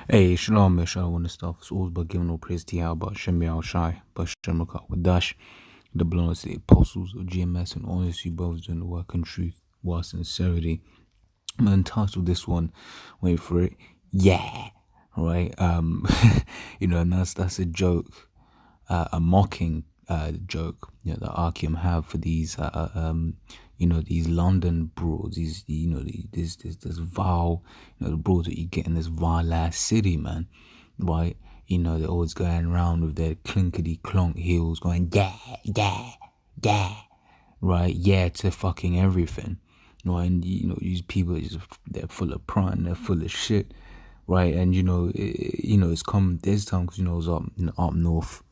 Hey, Shalom, Yeshua, and stuff. It's always about giving no praise to Yahweh, Shem Yahweh Shai, Bashem Rakah Wadash, the blood of the apostles of GMS, and honesty, brothers doing the work and truth, while sincerity. I'm gonna entitle this one, wait for it, yeah, right? And that's a joke, a mocking joke, that Arkham have for these, these London broads, these, this vile, the broads that you get in this vile ass city, man, right? They're always going around with their clinkety clonk heels, going yeah, right? Yeah to fucking everything, right? And these people, they're full of pride, and they're full of shit, right? And it's come this time because it was up north,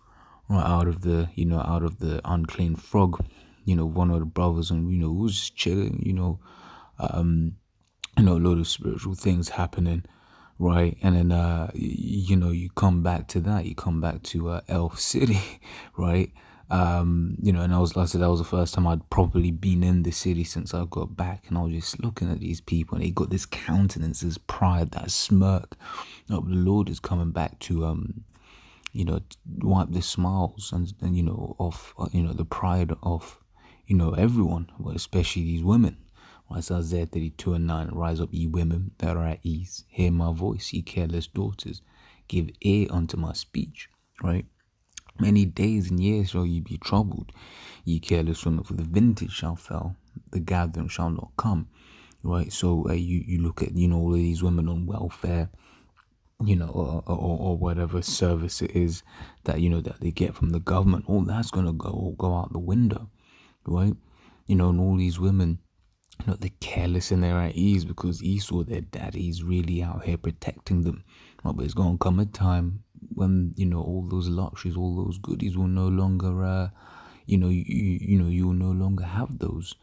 right, out of the unclean frog, one of the brothers, and was just chilling, a lot of spiritual things happening, right? And then you come back to that, you come back to Elf City, right? And I said, that was the first time I'd properly been in the city since I got back, and I was just looking at these people, and they got this countenance, this pride, that smirk. The Lord is coming back to wipe the smiles and off the pride of everyone, well, especially these women. Right, so Isaiah 32:9, rise up, ye women that are at ease, hear my voice, ye careless daughters, give ear unto my speech. Right, many days and years shall ye be troubled, ye careless women, for the vintage shall fail, the gathering shall not come. Right, so you look at all of these women on welfare, or whatever service it is that that they get from the government. All that's gonna go out the window, right? And all these women, they're careless and they're at ease because Esau, their daddy's really out here protecting them. Right? But it's gonna come a time when all those luxuries, all those goodies will no longer, you will no longer have those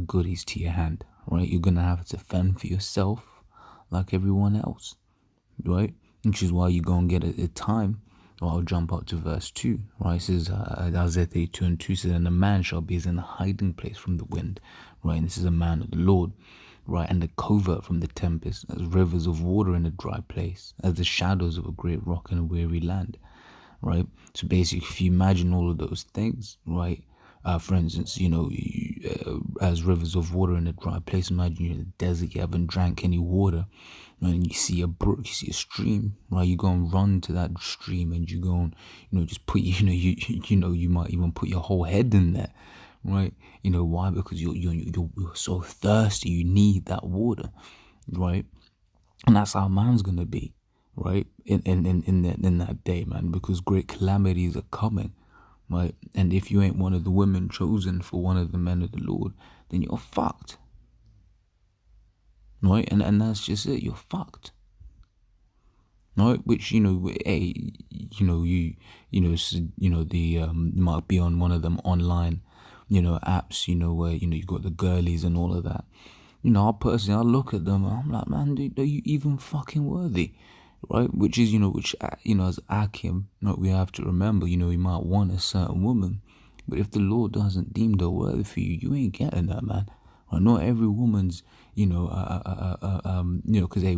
goodies to your hand, right? You're gonna have to fend for yourself like everyone else, right? Which is why you go and get a time. Or I'll jump up to verse 2, right? It says, Isaiah 32:2 says, and a man shall be as in a hiding place from the wind, right? And this is a man of the Lord, right? And the covert from the tempest, as rivers of water in a dry place, as the shadows of a great rock in a weary land, right? So basically, if you imagine all of those things, right? For instance, as rivers of water in a dry place, imagine you're in the desert, you haven't drank any water, and you see a brook, you see a stream, right? You go and run to that stream, and you go and, just put, you might even put your whole head in there, right? Why? Because you're so thirsty, you need that water, right? And that's how man's gonna be, right? In that day, man, because great calamities are coming, right? And if you ain't one of the women chosen for one of the men of the Lord, then you're fucked, right? And that's just it. You're fucked, right? Which hey, you might be on one of them online, apps, where you got the girlies and all of that. I look at them and I'm like, man, dude, are you even fucking worthy? Right? Which is, as Akim, we have to remember, you might want a certain woman, but if the Lord doesn't deem her worthy for you, you ain't getting that, man. Right? Not every woman's, because hey,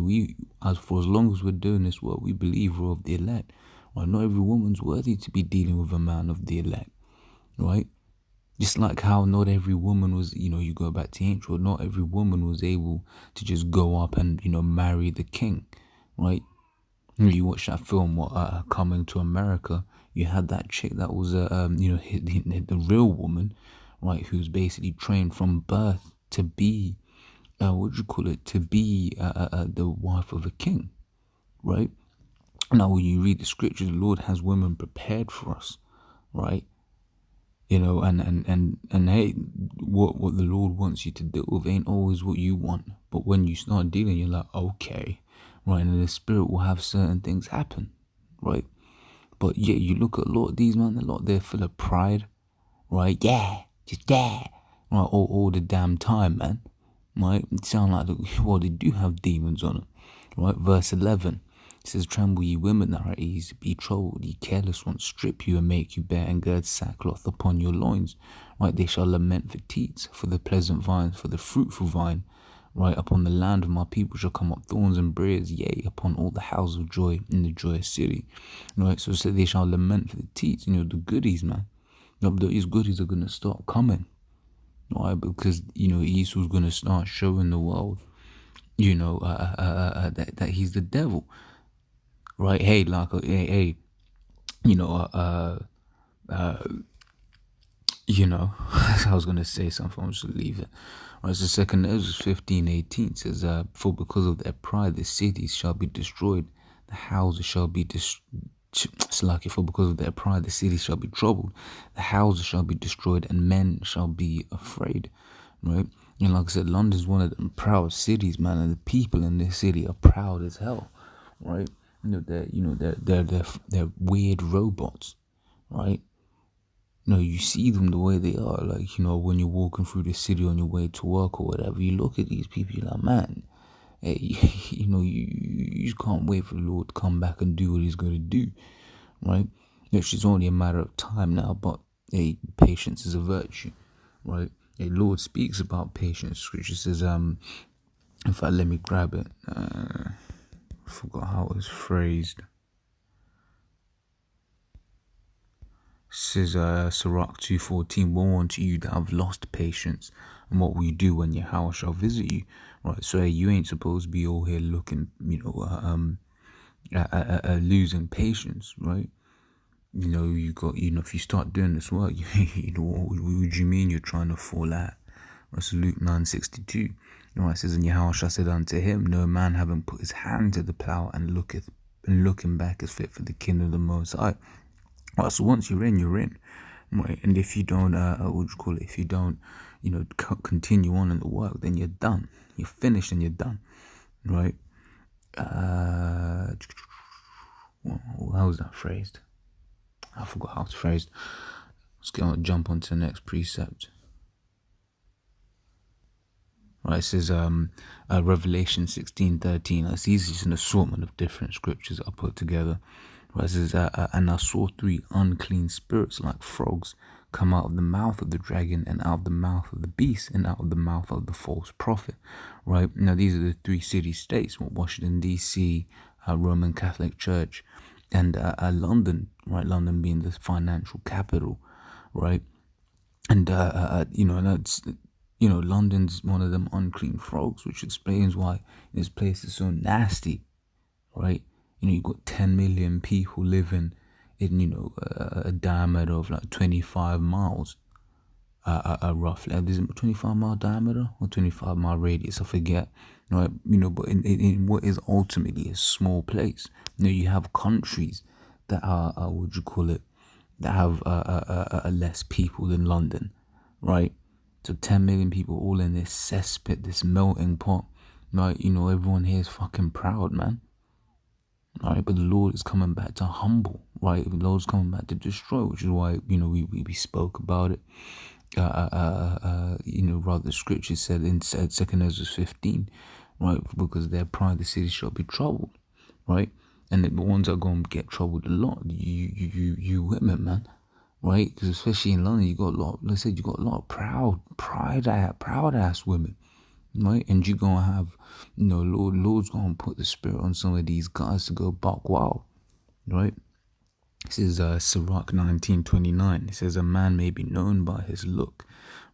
as long as we're doing this work, we believe we're of the elect. Right? Not every woman's worthy to be dealing with a man of the elect, right? Just like how not every woman was, you go back to intro, not every woman was able to just go up and, marry the king, right? You watch that film, Coming to America, you had that chick that was, the real woman, right, who's basically trained from birth to be, to be the wife of a king, right? Now, when you read the scriptures, the Lord has women prepared for us, right? And hey, what the Lord wants you to deal with ain't always what you want. But when you start dealing, you're like, okay, right? And the Spirit will have certain things happen, right? But yeah, you look at these men, they're full of pride, right? Yeah, just yeah, right? All the damn time, man, right? It sound like, they do have demons on them, right? Verse 11. It says, tremble ye women that are at ease, be troubled, ye careless ones, strip you and make you bare, and gird sackcloth upon your loins. Right, they shall lament for teats, for the pleasant vines, for the fruitful vine, right? Upon the land of my people shall come up thorns and briars, yea, upon all the houses of joy in the joyous city, right? So they shall lament for the teats, the goodies, man. These goodies are gonna start coming, right? Because Esau's gonna start showing the world, that he's the devil, right? Hey, like, hey, I was gonna say something, I'll just leave it. Right, so second Ezra 15:18 says, for because of their pride the cities shall be destroyed, the houses shall be for because of their pride the cities shall be troubled, the houses shall be destroyed, and men shall be afraid. Right? Like I said, London's one of them proud cities, man, and the people in this city are proud as hell. Right? They're weird robots, right? You see them the way they are. Like, when you're walking through the city on your way to work or whatever, you look at these people, you're like, man, hey, you just can't wait for the Lord to come back and do what he's going to do, right? It's only a matter of time now, but hey, patience is a virtue, right? The Lord speaks about patience. Scripture says, in fact, let me grab it. I forgot how it was phrased. Says Sirach 2:14, woe unto you that have lost patience, and what will you do when your house shall visit you? Right, so you ain't supposed to be all here looking, losing patience, right? You got, if you start doing this work, what do you mean you're trying to fall out? That's Luke 9:62. Right, it says, and Yahweh said unto him, no man having put his hand to the plow and looking back is fit for the kingdom of the Most High. Right, so once you're in, right? And if you don't, if you don't, continue on in the work, then you're done. You're finished and you're done, right? How was that phrased? I forgot how it's phrased. Let's jump on to the next precept. Right, it says Revelation 16:13. It's just an assortment of different scriptures I put together. Right, it says, and I saw 3 unclean spirits like frogs come out of the mouth of the dragon, and out of the mouth of the beast, and out of the mouth of the false prophet. Right, now these are the 3 city-states: Washington D.C., Roman Catholic Church, and London. Right, London being the financial capital. Right, and that's. London's one of them unclean frogs, which explains why this place is so nasty, right? You got 10 million people living in, a diameter of like 25 miles, roughly. Is it 25-mile diameter or 25-mile radius? I forget, right? But in what is ultimately a small place, you have countries that are, that have less people than London, right? So 10 million people all in this cesspit, this melting pot. Right, everyone here is fucking proud, man. Right, but the Lord is coming back to humble, right? The Lord is coming back to destroy, which is why, we spoke about it. Rather the scripture said in 2 Ezra 15, right? Because their pride, the city shall be troubled, right? And the ones that are going to get troubled a lot, you women, man. Right, because especially in London, you got a lot. Let's say you got a lot of proud ass women, right? And you're gonna have, Lord's gonna put the spirit on some of these guys to go buck wild, right? This is Sirach 19:29. It says, a man may be known by his look,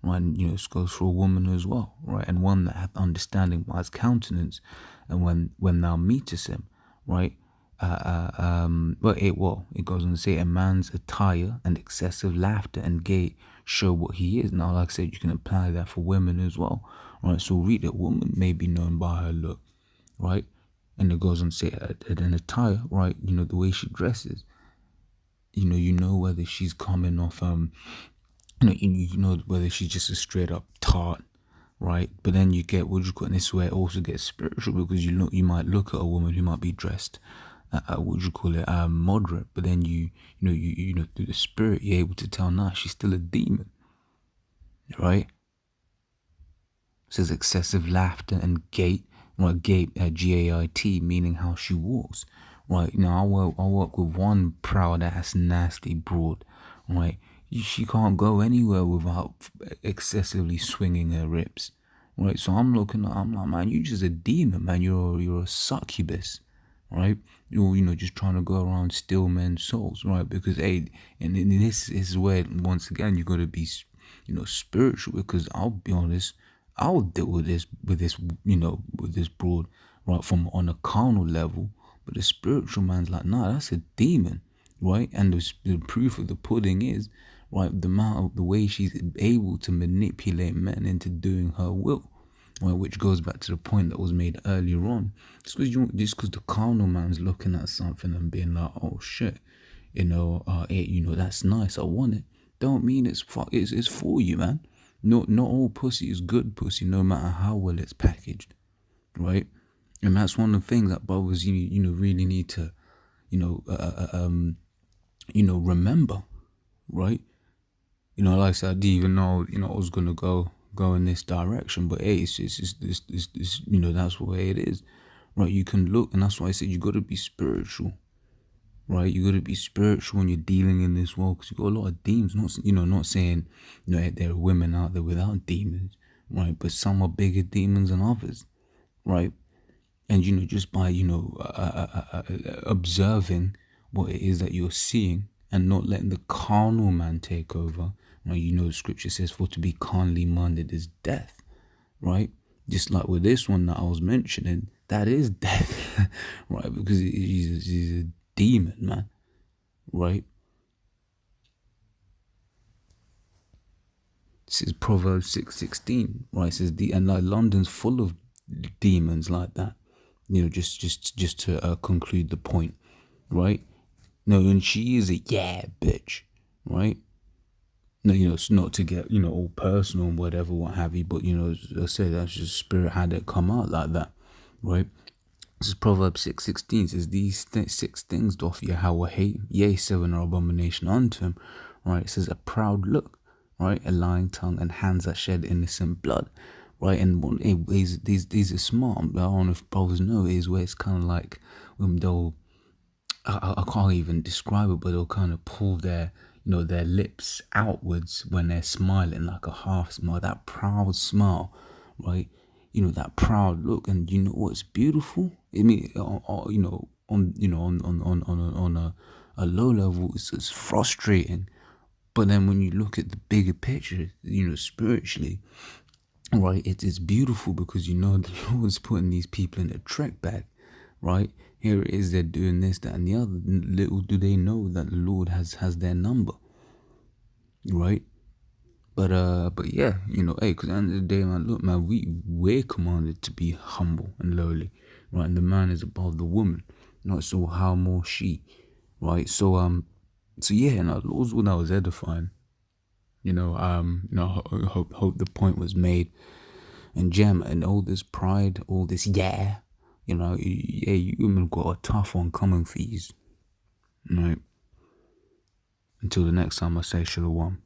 right? And, this goes for a woman as well, right? And one that hath understanding by his countenance, and when thou meetest him, right? It goes on to say, a man's attire and excessive laughter and gait show what he is. Now, like I said, you can apply that for women as well, right? So read it, woman may be known by her look, right? And it goes on to say, an attire, right? The way she dresses, you know whether she's coming off, whether she's just a straight up tart, right? But then you get, and this way it also gets spiritual, because you might look at a woman who might be dressed moderate, but then you through the spirit you're able to tell, nah, she's still a demon, right? It says excessive laughter and gait, right? Gait, G-A-I-T, meaning how she walks, right? Now I work with one proud ass nasty broad, right? She can't go anywhere without excessively swinging her hips, right? So I'm looking at, I'm like, man, you just a demon, man. You're a succubus, right? You're, just trying to go around steal men's souls, right? Because, hey, and this is where, once again, you got to be, spiritual, because I'll be honest, I'll deal with this, with this broad, right, from on a carnal level, but the spiritual man's like, nah, that's a demon, right? And the proof of the pudding is, right, the way she's able to manipulate men into doing her will, right, which goes back to the point that was made earlier on. Just because the carnal man's looking at something and being like, oh shit, that's nice, I want it, don't mean it's for you, man. Not all pussy is good pussy, no matter how well it's packaged, right? And that's one of the things that brothers, really need to, remember, right? Like I said, I didn't even know, I was gonna go in this direction, but hey, it's that's the way it is, right? You can look, and that's why I said you got to be spiritual, right? You got to be spiritual when you're dealing in this world, because you got a lot of demons. Not saying, there are women out there without demons, right? But some are bigger demons than others, right? And just by observing what it is that you're seeing, and not letting the carnal man take over. Right? The scripture says, for to be carnally minded is death, right? Just like with this one that I was mentioning, that is death, right? Because he's a demon, man, right? This is Proverbs 6:16, right? It says, and like London's full of demons like that. Just to conclude the point, right? No, and she is a bitch, right? No, it's not to get, all personal and whatever, what have you, but, as I said, that's just spirit had it come out like that, right? This is Proverbs 6:16, says, these 6 things doth Yahweh hate, yea, 7 are abomination unto him, right? It says, a proud look, right? A lying tongue, and hands that shed innocent blood, right? And these are smart. I don't know if brothers know, is where it's kind of like they'll, I can't even describe it, but they'll kind of pull their lips outwards when they're smiling, like a half smile, that proud smile, right? That proud look. And you know what's beautiful? I mean, on a low level, it's frustrating. But then when you look at the bigger picture, spiritually, right, it's beautiful, because the Lord's putting these people in a trek bag, right? Here it is, they're doing this, that, and the other. Little do they know that the Lord has their number, right? But yeah, hey, because at the end of the day, man, look, man, we're commanded to be humble and lowly, right? And the man is above the woman, not so how more she, right? So yeah, and Lord's what I was edifying, hope the point was made. And Gem, and all this pride, all this you women got a tough one coming for you, right? Until the next time, I say shalom.